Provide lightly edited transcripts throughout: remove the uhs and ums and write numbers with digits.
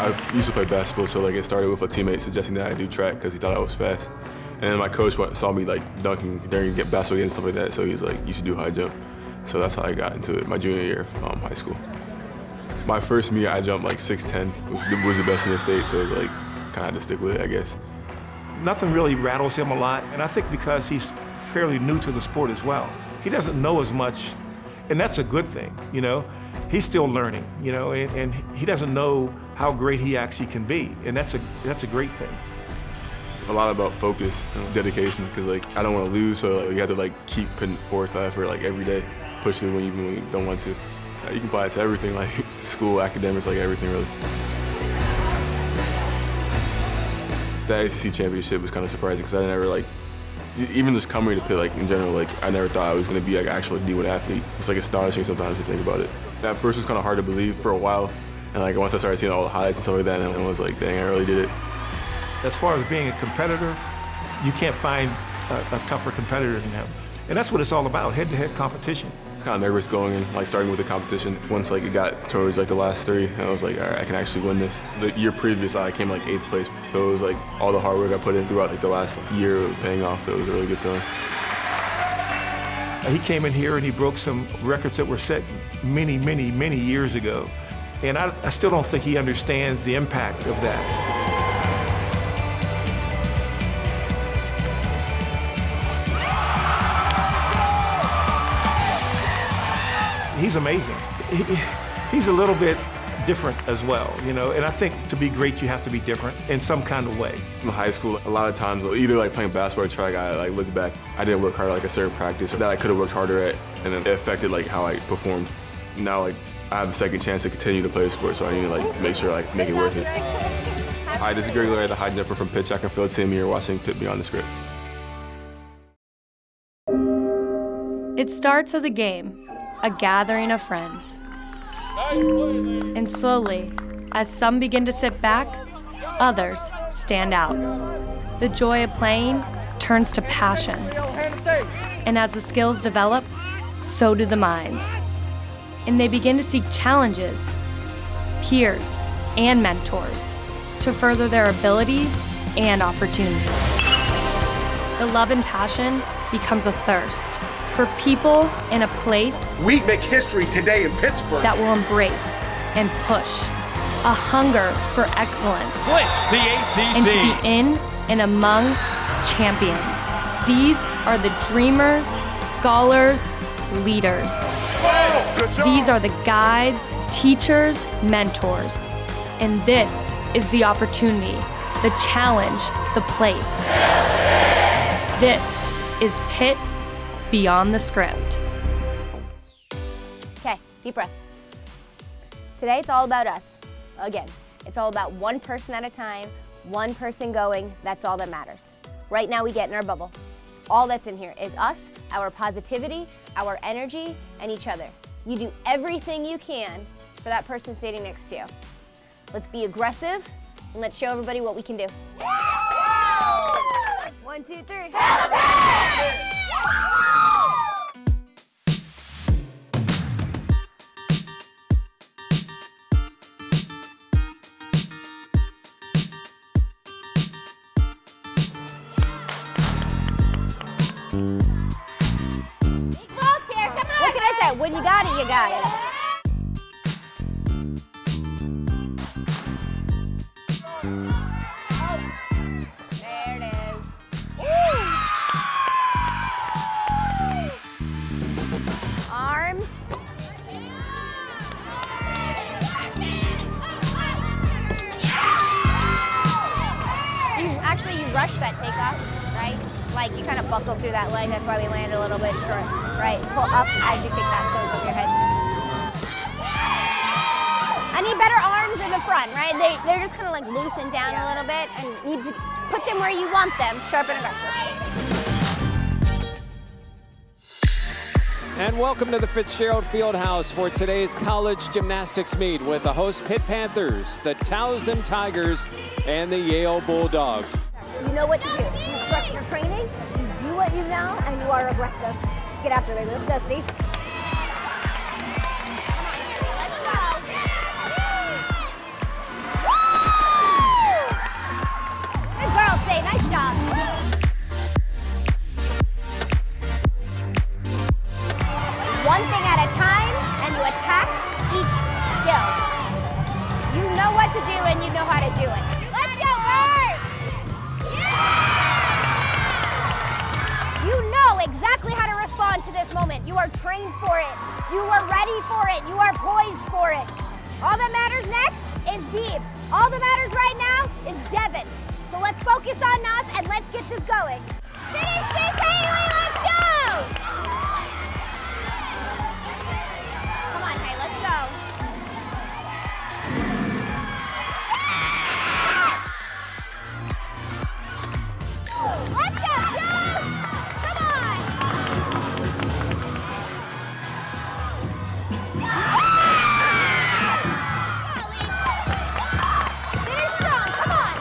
I used to play basketball, so like it started with a teammate suggesting that I do track because he thought I was fast. And then my coach saw me like dunking during basketball games and stuff like that, so he's like, you should do high jump. So that's how I got into it my junior year of high school. My first meet, I jumped like 6'10", which was the best in the state, so it was like, kind of had to stick with it, I guess. Nothing really rattles him a lot, and I think because he's fairly new to the sport as well, he doesn't know as much, and that's a good thing, you know? He's still learning, you know, and he doesn't know how great he actually can be, and that's a great thing. A lot about focus and dedication, because like I don't want to lose, so like, you have to like keep putting forth effort like every day, push it when you don't want to. You can apply it to everything, like school, academics, like everything really. The ACC championship was kind of surprising because I never like, even just coming to Pitt, like in general, like I never thought I was going to be like actually a D1 athlete. It's like astonishing sometimes to think about it. At first it was kind of hard to believe for a while, and like once I started seeing all the highlights and stuff like that, and I was like, dang, I really did it. As far as being a competitor, you can't find a tougher competitor than him. And that's what it's all about, head-to-head competition. I was kind of nervous going in, like starting with the competition. Once like it got towards like the last three, and I was like, all right, I can actually win this. The year previous, I came like 8th place. So it was like all the hard work I put in throughout like the last year was paying off. So it was a really good feeling. He came in here and he broke some records that were set many, many, many years ago. And I still don't think he understands the impact of that. He's amazing. He's a little bit different as well, you know, and I think to be great, you have to be different in some kind of way. In high school, a lot of times, either like playing basketball or track, I like look back, I didn't work hard like a certain practice that I could have worked harder at, and then it affected like how I performed. Now like I have a second chance to continue to play the sport, so I need to like make sure like make it worth it. Hi, this is Greg Larry, the high jumper from Pitt track and field team. You're watching Pitt Beyond the Script. It starts as a game, a gathering of friends. And slowly, as some begin to sit back, others stand out. The joy of playing turns to passion. And as the skills develop, so do the minds. And they begin to seek challenges, peers, and mentors to further their abilities and opportunities. The love and passion becomes a thirst for people in a place we make history today in Pittsburgh that will embrace and push a hunger for excellence the ACC. and to be in and among champions. These are the dreamers, scholars, leaders. These are the guides, teachers, mentors. And this is the opportunity, the challenge, the place. This is Pitt Beyond the Script. Okay, deep breath. Today it's all about us. Again, it's all about one person at a time, one person going. That's all that matters. Right now we get in our bubble. All that's in here is us, our positivity, our energy, and each other. You do everything you can for that person sitting next to you. Let's be aggressive and let's show everybody what we can do. 1, 2, 3. What can I say? When you got it, you got it. There it is. Arms. You rushed that takeoff, right? Like you kind of buckled through that leg. That's why we landed a little bit short. Right, pull up as you kick that goes over your head. I need better arms in the front, right? They're just kind of like loosened down a little bit and need to put them where you want them, sharp and aggressive. And welcome to the Fitzgerald Fieldhouse for today's college gymnastics meet with the host Pitt Panthers, the Towson Tigers, and the Yale Bulldogs. You know what to do. You trust your training, you do what you know, and you are aggressive. Let's get after it, baby. Let's go, Steve. Let's go. one thing at a time, and you attack each skill. You know what to do, and you know how to do it. Let's go, Bert! Yeah! You know exactly how to respond to this moment. You are trained for it. You are ready for it. You are poised for it. All that matters next is Deeb. All that matters right now is Devin. So let's focus on us and let's get this going. Finish this, Haley, let's go! Come on, Haley, let's go. Let's go, Joe! Come on! Finish strong, come on!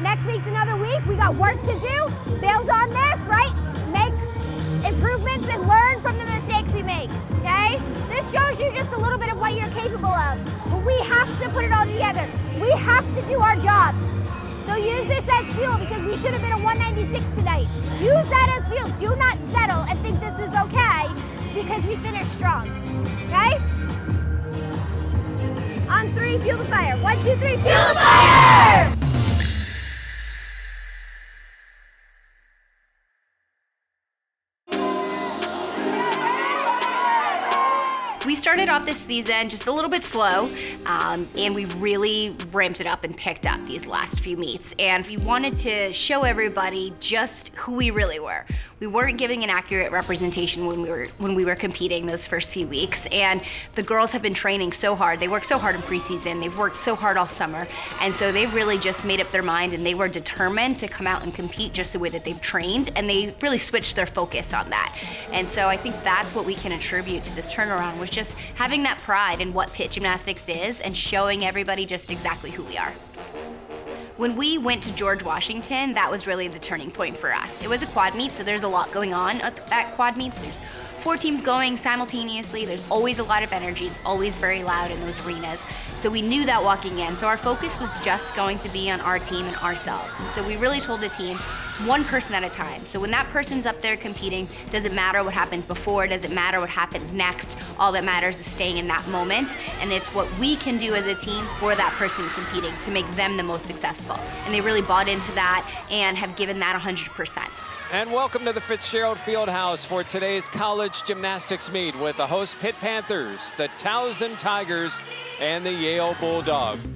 Next week's another week. We got work to do. Build on this, right? Make improvements and learn from the mistakes we make, okay? This shows you just a little bit of what you're capable of. But we have to put it all together. We have to do our jobs. So use this as fuel because we should have been a 196 tonight. Use that as fuel. Do not settle and think this is okay because we finished strong, okay? On 3, fuel the fire. 1, 2, 3, fuel the fire! We started off this season just a little bit slow, and we really ramped it up and picked up these last few meets. And we wanted to show everybody just who we really were. We weren't giving an accurate representation when we were competing those first few weeks. And the girls have been training so hard. They worked so hard in preseason. They've worked so hard all summer. And so they really just made up their mind and they were determined to come out and compete just the way that they've trained. And they really switched their focus on that. And so I think that's what we can attribute to this turnaround, was just having that pride in what Pitt Gymnastics is and showing everybody just exactly who we are. When we went to George Washington, that was really the turning point for us. It was a quad meet, so there's a lot going on at quad meets. There's 4 teams going simultaneously. There's always a lot of energy. It's always very loud in those arenas. So we knew that walking in. So our focus was just going to be on our team and ourselves. And so we really told the team, one person at a time. So when that person's up there competing, doesn't matter what happens before, doesn't matter what happens next. All that matters is staying in that moment. And it's what we can do as a team for that person competing to make them the most successful. And they really bought into that and have given that 100%. And welcome to the Fitzgerald Fieldhouse for today's college gymnastics meet with the host Pitt Panthers, the Towson Tigers, and the Yale Bulldogs.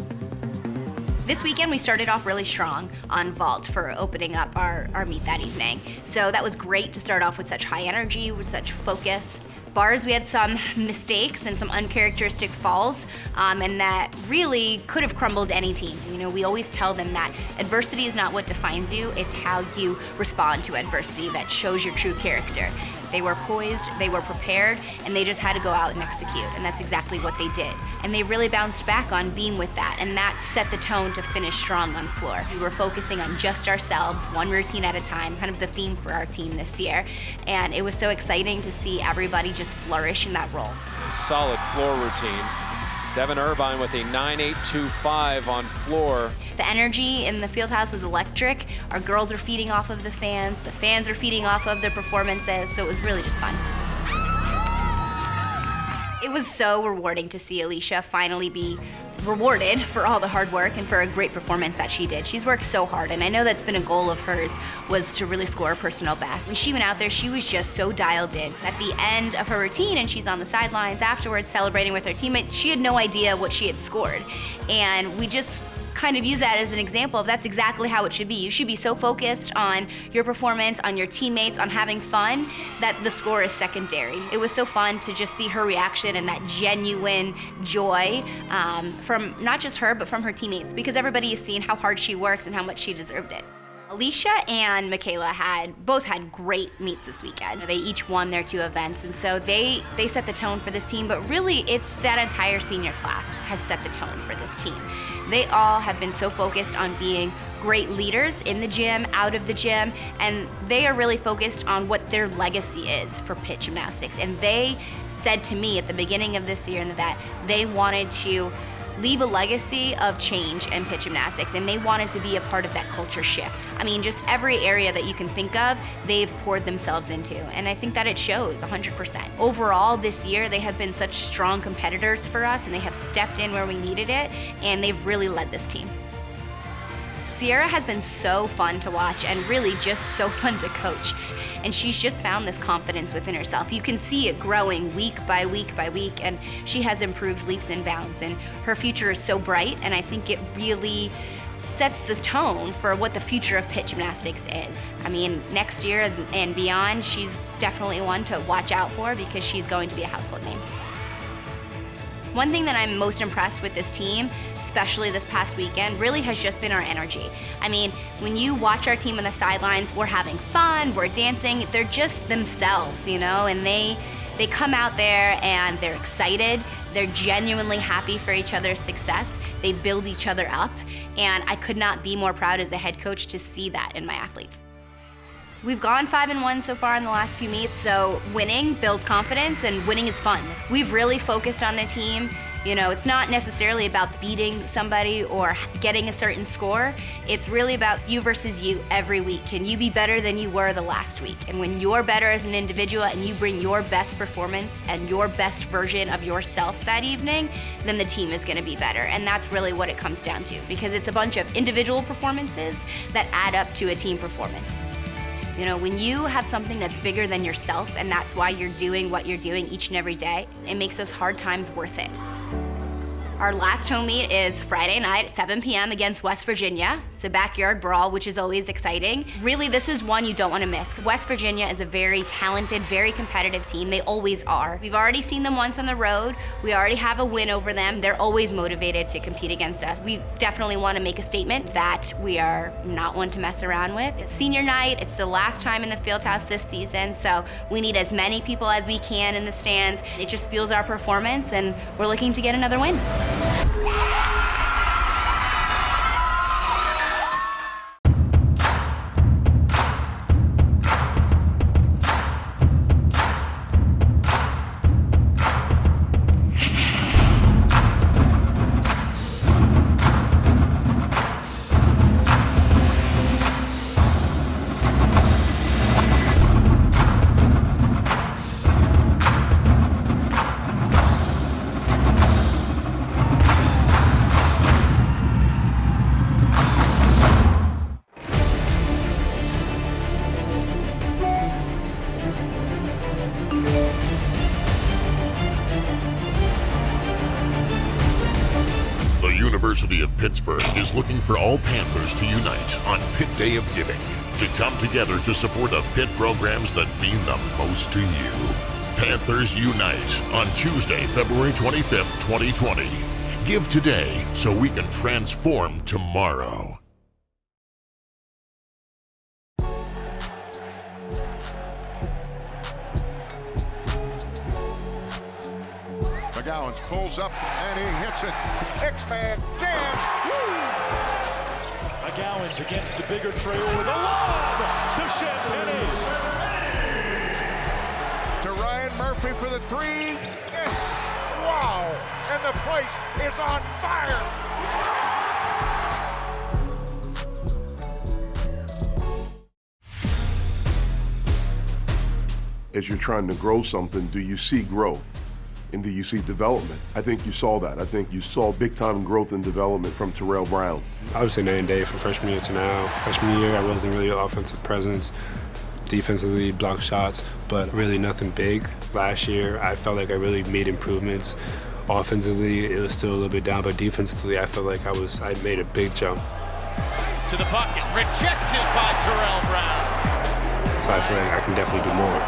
This weekend we started off really strong on vault for opening up our meet that evening. So that was great to start off with such high energy, with such focus. Bars, we had some mistakes and some uncharacteristic falls, and that really could have crumbled any team. You know, we always tell them that adversity is not what defines you, it's how you respond to adversity that shows your true character. They were poised, they were prepared, and they just had to go out and execute, and that's exactly what they did. And they really bounced back on being with that, and that set the tone to finish strong on floor. We were focusing on just ourselves, one routine at a time, kind of the theme for our team this year. And it was so exciting to see everybody just flourish in that role. Solid floor routine. Devin Irvine with a 9.825 on floor. The energy in the field house was electric. Our girls are feeding off of the fans are feeding off of their performances, so it was really just fun. It was so rewarding to see Alicia finally be rewarded for all the hard work and for a great performance that she did. She's worked so hard, and I know that's been a goal of hers, was to really score a personal best. When she went out there, she was just so dialed in. At the end of her routine, and she's on the sidelines afterwards celebrating with her teammates, she had no idea what she had scored. And we just kind of use that as an example of that's exactly how it should be. You should be so focused on your performance, on your teammates, on having fun, that the score is secondary. It was so fun to just see her reaction and that genuine joy from not just her, but from her teammates, because everybody has seen how hard she works and how much she deserved it. Alicia and Michaela both had great meets this weekend. They each won their 2 events, and so they set the tone for this team, but really it's that entire senior class has set the tone for this team. They all have been so focused on being great leaders in the gym, out of the gym, and they are really focused on what their legacy is for Pitt Gymnastics. And they said to me at the beginning of this year that they wanted to leave a legacy of change in Pitt Gymnastics, and they wanted to be a part of that culture shift. I mean, just every area that you can think of, they've poured themselves into, and I think that it shows 100%. Overall, this year, they have been such strong competitors for us, and they have stepped in where we needed it, and they've really led this team. Sierra has been so fun to watch and really just so fun to coach. And she's just found this confidence within herself. You can see it growing week by week by week, and she has improved leaps and bounds. And her future is so bright, and I think it really sets the tone for what the future of Pitt Gymnastics is. I mean, next year and beyond, she's definitely one to watch out for because she's going to be a household name. One thing that I'm most impressed with this team, especially this past weekend, really has just been our energy. I mean, when you watch our team on the sidelines, we're having fun, we're dancing, they're just themselves, you know, and they come out there and they're excited, they're genuinely happy for each other's success, they build each other up, and I could not be more proud as a head coach to see that in my athletes. We've gone 5-1 so far in the last few meets, so winning builds confidence and winning is fun. We've really focused on the team. You know, it's not necessarily about beating somebody or getting a certain score. It's really about you versus you every week. Can you be better than you were the last week? And when you're better as an individual and you bring your best performance and your best version of yourself that evening, then the team is gonna be better. And that's really what it comes down to, because it's a bunch of individual performances that add up to a team performance. You know, when you have something that's bigger than yourself and that's why you're doing what you're doing each and every day, it makes those hard times worth it. Our last home meet is Friday night at 7 p.m. against West Virginia. It's a backyard brawl, which is always exciting. Really, this is one you don't want to miss. West Virginia is a very talented, very competitive team. They always are. We've already seen them once on the road. We already have a win over them. They're always motivated to compete against us. We definitely want to make a statement that we are not one to mess around with. It's senior night. It's the last time in the Fieldhouse this season, so we need as many people as we can in the stands. It just fuels our performance, and we're looking to get another win. University of Pittsburgh is looking for all Panthers to unite on Pitt Day of Giving, to come together to support the Pitt programs that mean the most to you. Panthers Unite on Tuesday, February 25th, 2020. Give today so we can transform tomorrow. McGowan pulls up and he hits it. X-Man jam. McGowan's against the bigger trail with a lob to Champagne. To Ryan Murphy for the three. Yes. Wow. And the place is on fire. As you're trying to grow something, do you see growth? And do you see development? I think you saw that. I think you saw big-time growth and development from Terrell Brown. I would say night and day from freshman year to now. Freshman year, I wasn't really an offensive presence. Defensively, block shots, but really nothing big. Last year, I felt like I really made improvements. Offensively, it was still a little bit down, but defensively, I felt like I made a big jump. To the bucket, rejected by Terrell Brown. So I feel like I can definitely do more.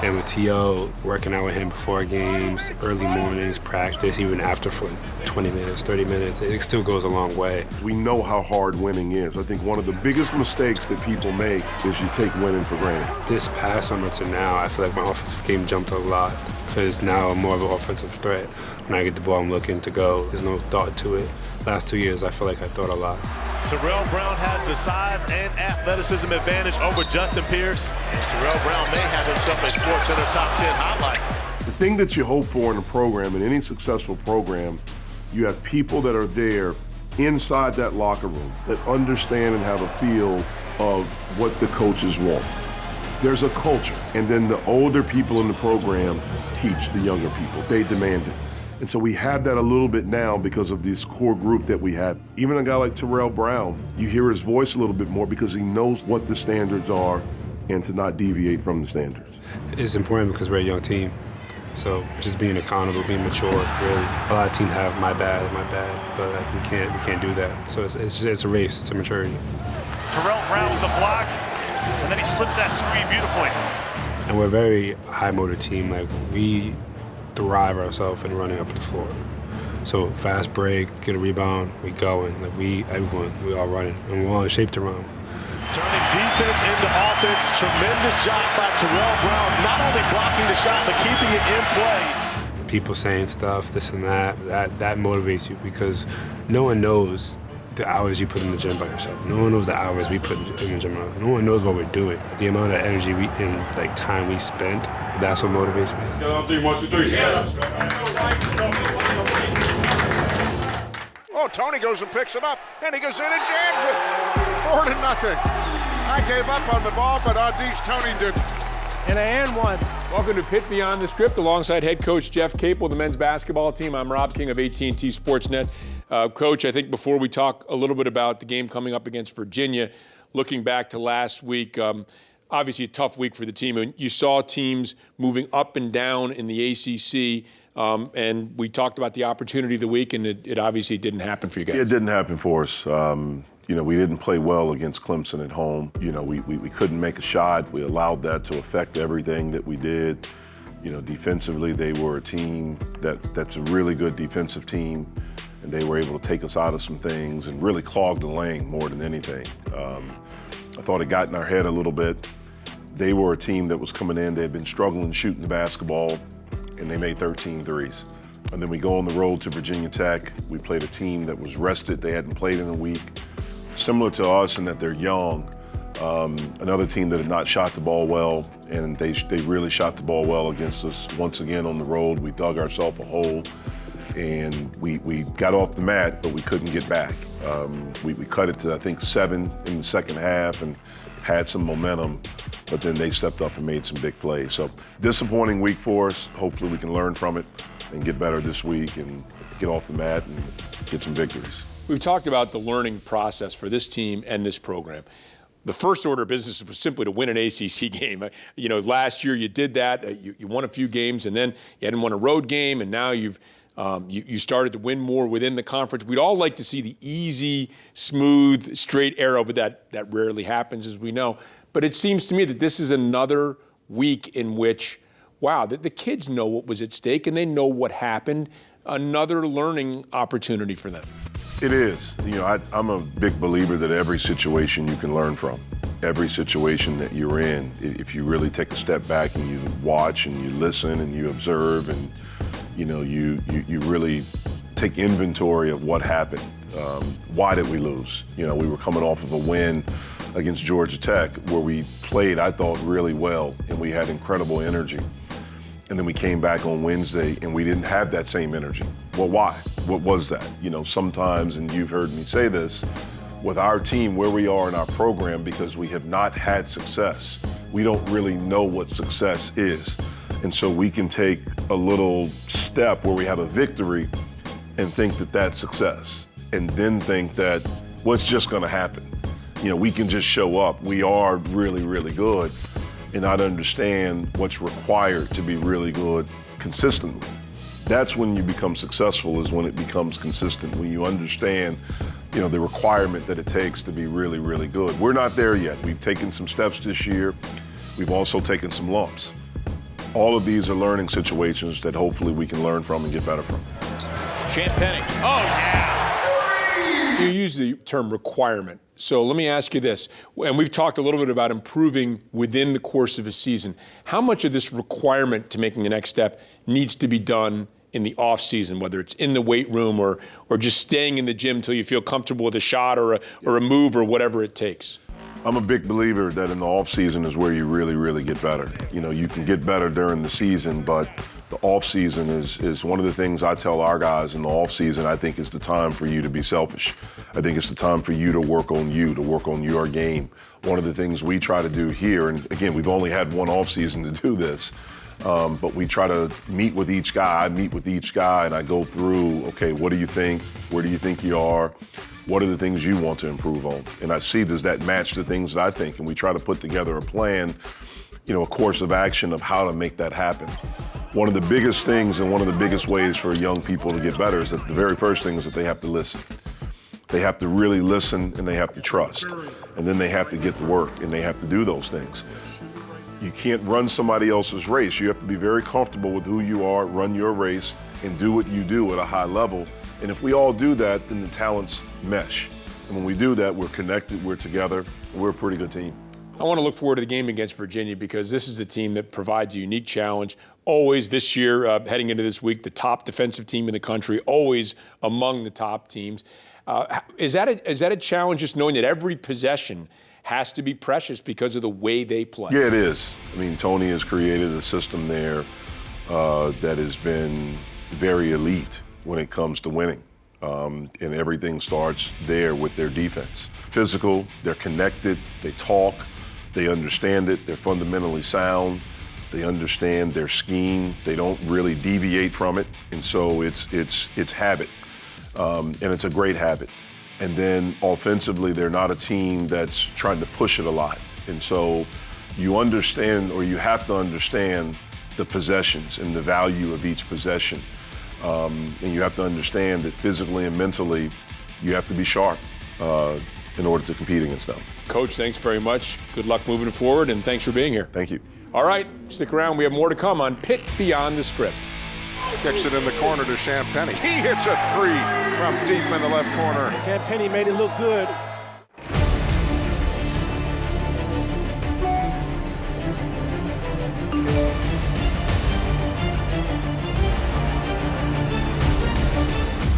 And with T.O., working out with him before games, early mornings, practice, even after for 20 minutes, 30 minutes, it still goes a long way. We know how hard winning is. I think one of the biggest mistakes that people make is you take winning for granted. This past summer to now, I feel like my offensive game jumped a lot because now I'm more of an offensive threat. When I get the ball, I'm looking to go. There's no thought to it. Last 2 years, I feel like I thought a lot. Terrell Brown has the size and athleticism advantage over Justin Pierce. And Terrell Brown may have himself a SportsCenter Top 10 highlight. The thing that you hope for in a program, in any successful program, You have people that are there inside that locker room that understand and have a feel of what the coaches want. There's a culture, and then the older people in the program teach the younger people. They demand it. And so we have that a little bit now because of this core group that we have. Even a guy like Terrell Brown, you hear his voice a little bit more because he knows what the standards are and to not deviate from the standards. It's important because we're a young team. So just being accountable, being mature, really. A lot of teams have my bad, but like, we can't do that. So it's a race to maturity. Terrell Brown with the block, and then he slipped that screen beautifully. And we're a very high-motor team. Like, we thrive ourselves in running up the floor. So fast break, get a rebound, we going. Like, we all running, and we're all in shape to run. Turning defense into offense. Tremendous job by Terrell Brown, not only blocking the shot, but keeping it in play. People saying stuff, this and that motivates you because no one knows the hours you put in the gym by yourself. No one knows the hours we put in the gym. No one knows what we're doing. The amount of energy and time we spent, that's what motivates me. 1, 2, 3. Oh, Tony goes and picks it up, and he goes in and jams it. 4-0. I gave up on the ball, but Audi's Tony did. And a and one. Welcome to Pitt Beyond the Script alongside head coach Jeff Capel of the men's basketball team. I'm Rob King of AT&T Sportsnet. Coach, I think before we talk a little bit about the game coming up against Virginia, looking back to last week, obviously a tough week for the team. And you saw teams moving up and down in the ACC, and we talked about the opportunity of the week, and it obviously didn't happen for you guys. It didn't happen for us. We didn't play well against Clemson at home. We couldn't make a shot. We allowed that to affect everything that we did. Defensively, they were a team that's a really good defensive team, and they were able to take us out of some things and really clog the lane more than anything. I thought it got in our head a little bit. They were a team that was coming in. They had been struggling shooting the basketball, and they made 13 threes. And then we go on the road to Virginia Tech. We played a team that was rested. They hadn't played in a week. Similar to us in that they're young. Another team that had not shot the ball well, and they really shot the ball well against us once again on the road. We dug ourselves a hole, and we got off the mat, but we couldn't get back. We cut it to, I think, 7 in the second half and had some momentum, but then they stepped up and made some big plays. So disappointing week for us. Hopefully we can learn from it and get better this week and get off the mat and get some victories. We've talked about the learning process for this team and this program. The first order of business was simply to win an ACC game. Last year you did that. You won a few games, and then you hadn't won a road game, and now you started to win more within the conference. We'd all like to see the easy, smooth, straight arrow, but that rarely happens, as we know. But it seems to me that this is another week in which, wow, the kids know what was at stake, and they know what happened. Another learning opportunity for them. It is. I'm a big believer that every situation you can learn from. Every situation that you're in, if you really take a step back and you watch and you listen and you observe and you really take inventory of what happened. Why did we lose? We were coming off of a win against Georgia Tech where we played, I thought, really well, and we had incredible energy. And then we came back on Wednesday and we didn't have that same energy. Well, why? What was that? Sometimes, and you've heard me say this, with our team, where we are in our program, because we have not had success, we don't really know what success is. And so we can take a little step where we have a victory and think that that's success, and then think that, what's just gonna happen? We can just show up. We are really, really good, and not understand what's required to be really good consistently. That's when you become successful, is when it becomes consistent, when you understand, the requirement that it takes to be really, really good. We're not there yet. We've taken some steps this year. We've also taken some lumps. All of these are learning situations that hopefully we can learn from and get better from. Champagny. Oh, yeah. You use the term requirement. So let me ask you this, and we've talked a little bit about improving within the course of a season. How much of this requirement to making the next step needs to be done in the off season, whether it's in the weight room or just staying in the gym until you feel comfortable with a shot or a move or whatever it takes? I'm a big believer that in the off season is where you really, really get better. You can get better during the season, but The off season is one of the things I tell our guys in the off season. I think is the time for you to be selfish. I think it's the time for you to work on your game. One of the things we try to do here, and again, we've only had one off season to do this, but we try to meet with each guy. I meet with each guy and I go through, okay, what do you think? Where do you think you are? What are the things you want to improve on? And I see, does that match the things that I think? And we try to put together a plan, a course of action of how to make that happen. One of the biggest things and one of the biggest ways for young people to get better is that the very first thing is that they have to listen. They have to really listen and they have to trust. And then they have to get to work and they have to do those things. You can't run somebody else's race. You have to be very comfortable with who you are, run your race, and do what you do at a high level. And if we all do that, then the talents mesh. And when we do that, we're connected, we're together, and we're a pretty good team. I want to look forward to the game against Virginia because this is a team that provides a unique challenge. Always this year, heading into this week, the top defensive team in the country, always among the top teams. Is that a challenge, just knowing that every possession has to be precious because of the way they play? Yeah, it is. I mean, Tony has created a system there that has been very elite when it comes to winning. And everything starts there with their defense. Physical, they're connected, they talk, they understand it, they're fundamentally sound, they understand their scheme, they don't really deviate from it, and so it's habit, and it's a great habit. And then offensively, they're not a team that's trying to push it a lot, and so you understand, or you have to understand, the possessions and the value of each possession. And you have to understand that physically and mentally, you have to be sharp in order to compete against them. Coach, thanks very much. Good luck moving forward, and thanks for being here. Thank you. All right, stick around. We have more to come on Pitt Beyond the Script. Kicks it in the corner to Champagnie. He hits a three from deep in the left corner. Champagnie made it look good.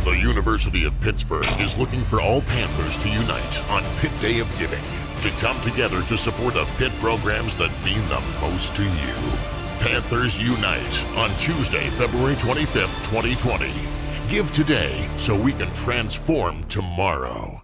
The University of Pittsburgh is looking for all Panthers to unite on Pitt Day of Giving, to come together to support the Pitt programs that mean the most to you. Panthers Unite on Tuesday, February 25th, 2020. Give today so we can transform tomorrow.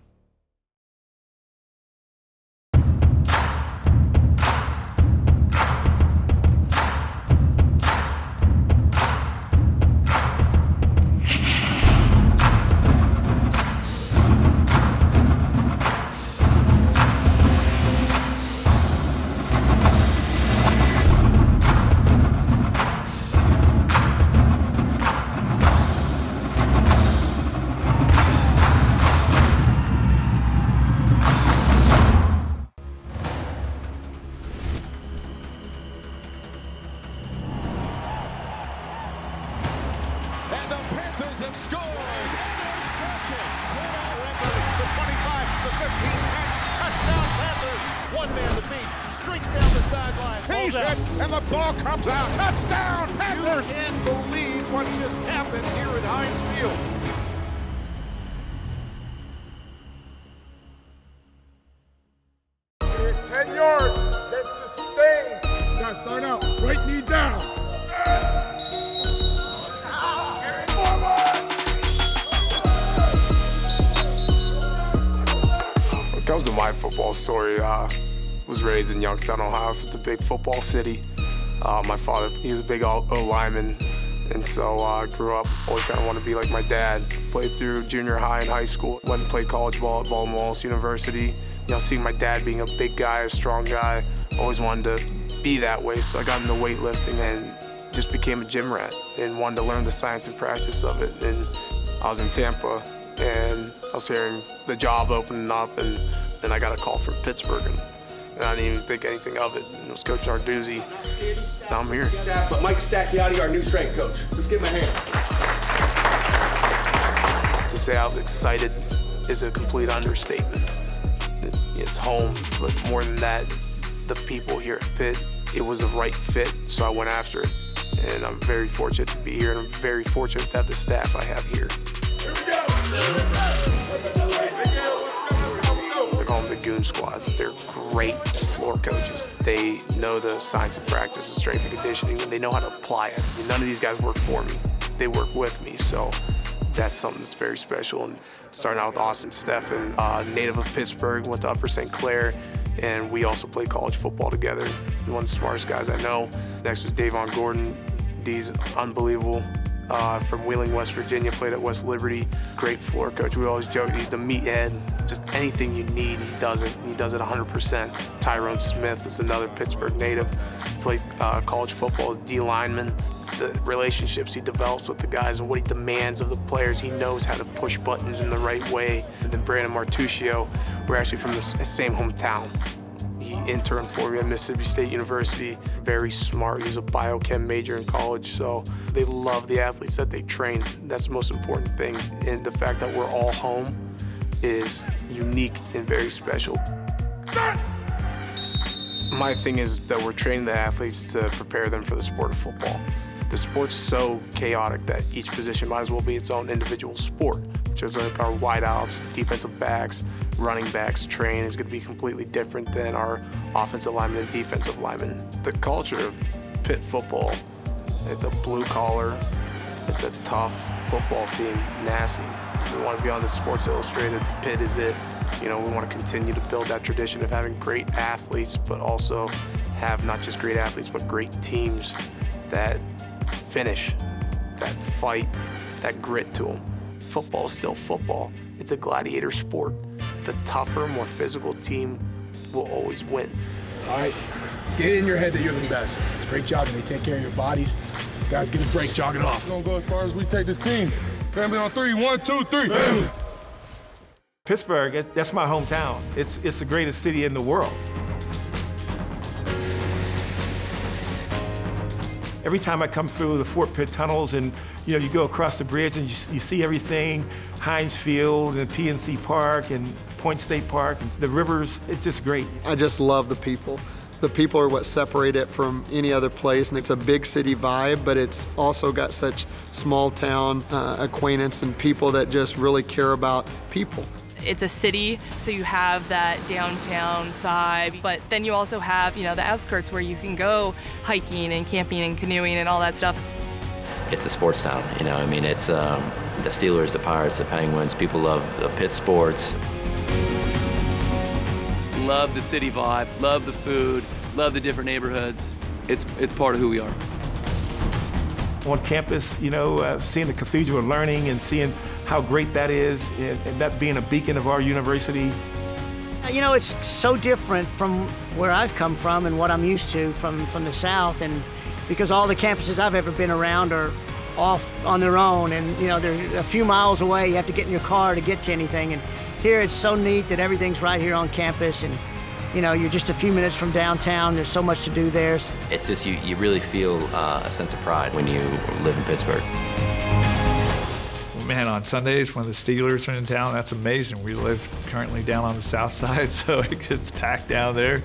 And the Panthers have scored. Intercepted. The 25, the 15, touchdown Panthers. One man to beat. Streaks down the sideline. He's hit, and the ball comes out. Touchdown Panthers. You can't believe what just happened here at Heinz Field. Hit 10 yards, then sustain. You gotta start out, right knee down. When it comes to my football story, was raised in Youngstown, Ohio, so it's a big football city. My father, he was a big O-lineman, and so I grew up, always kind of wanted to be like my dad. Played through junior high and high school, went and played college ball at Baltimore University. You know, seeing my dad being a big guy, a strong guy, always wanted to be that way, so I got into weightlifting and just became a gym rat and wanted to learn the science and practice of it. And I was in Tampa, and I was hearing the job opening up, and then I got a call from Pittsburgh, and I didn't even think anything of it. And it was Coach Narduzzi. Now I'm here. But Mike Stacchiati, our new strength coach. Let's give him a hand. To say I was excited is a complete understatement. It's home, but more than that, it's the people here at Pitt. It was the right fit, so I went after it. And I'm very fortunate to be here, and I'm very fortunate to have the staff I have here. They call them the goon squad. They're great floor coaches. They know the science of practice, the strength and conditioning, and they know how to apply it. None of these guys work for me. They work with me, so that's something that's very special. And starting out with Austin Steffen, native of Pittsburgh, went to Upper St. Clair, and we also played college football together. One of the smartest guys I know. Next was Davon Gordon. D's unbelievable. From Wheeling, West Virginia, played at West Liberty. Great floor coach. We always joke he's the meathead. Just anything you need, he does it. He does it 100%. Tyrone Smith is another Pittsburgh native. Played college football as D lineman. The relationships he develops with the guys and what he demands of the players. He knows how to push buttons in the right way. And then Brandon Martuccio, we're actually from the same hometown. He interned for me at Mississippi State University. Very smart. He was a biochem major in college, so they love the athletes that they train. That's the most important thing. And the fact that we're all home is unique and very special. My thing is that we're training the athletes to prepare them for the sport of football. The sport's so chaotic that each position might as well be its own individual sport. Just like our wideouts, defensive backs, running backs train is going to be completely different than our offensive linemen and defensive linemen. The culture of Pitt football, it's a blue collar, it's a tough football team, nasty. We want to be on the Sports Illustrated. Pitt is it. You know, we want to continue to build that tradition of having great athletes, but also have not just great athletes, but great teams that finish, that fight, that grit to them. Football is still football. It's a gladiator sport. The tougher, more physical team will always win. All right, get it in your head that you're the best. It's a great job, and they take care of your bodies. Guys, get a break, jog it off. We're gonna go as far as we take this team. Family on three, 1, 2, 3, family. Pittsburgh, that's my hometown. It's the greatest city in the world. Every time I come through the Fort Pitt tunnels and you go across the bridge and you see everything, Heinz Field and PNC Park and Point State Park, the rivers, it's just great. I just love the people. The people are what separate it from any other place, and it's a big city vibe, but it's also got such small town acquaintance and people that just really care about people. It's a city, so you have that downtown vibe, but then you also have, the outskirts where you can go hiking and camping and canoeing and all that stuff. It's a sports town, it's the Steelers, the Pirates, the Penguins. People love the Pitt sports. Love the city vibe, love the food, love the different neighborhoods. It's part of who we are. On campus, seeing the Cathedral of Learning and seeing how great that is, and that being a beacon of our university. It's so different from where I've come from and what I'm used to from the South, and because all the campuses I've ever been around are off on their own, and they're a few miles away. You have to get in your car to get to anything, and here it's so neat that everything's right here on campus, and you're just a few minutes from downtown. There's so much to do there. It's just you really feel a sense of pride when you live in Pittsburgh. Man, on Sundays when the Steelers are in town, that's amazing. We live currently down on the south side, so it gets packed down there,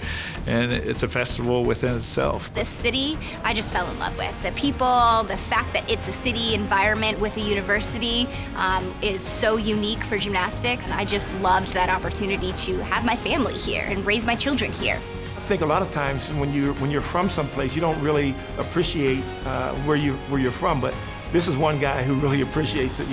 and it's a festival within itself. The city, I just fell in love with. The people, the fact that it's a city environment with a university is so unique for gymnastics, and I just loved that opportunity to have my family here and raise my children here. I think a lot of times when you're from someplace, you don't really appreciate where you're from, but this is one guy who really appreciates it,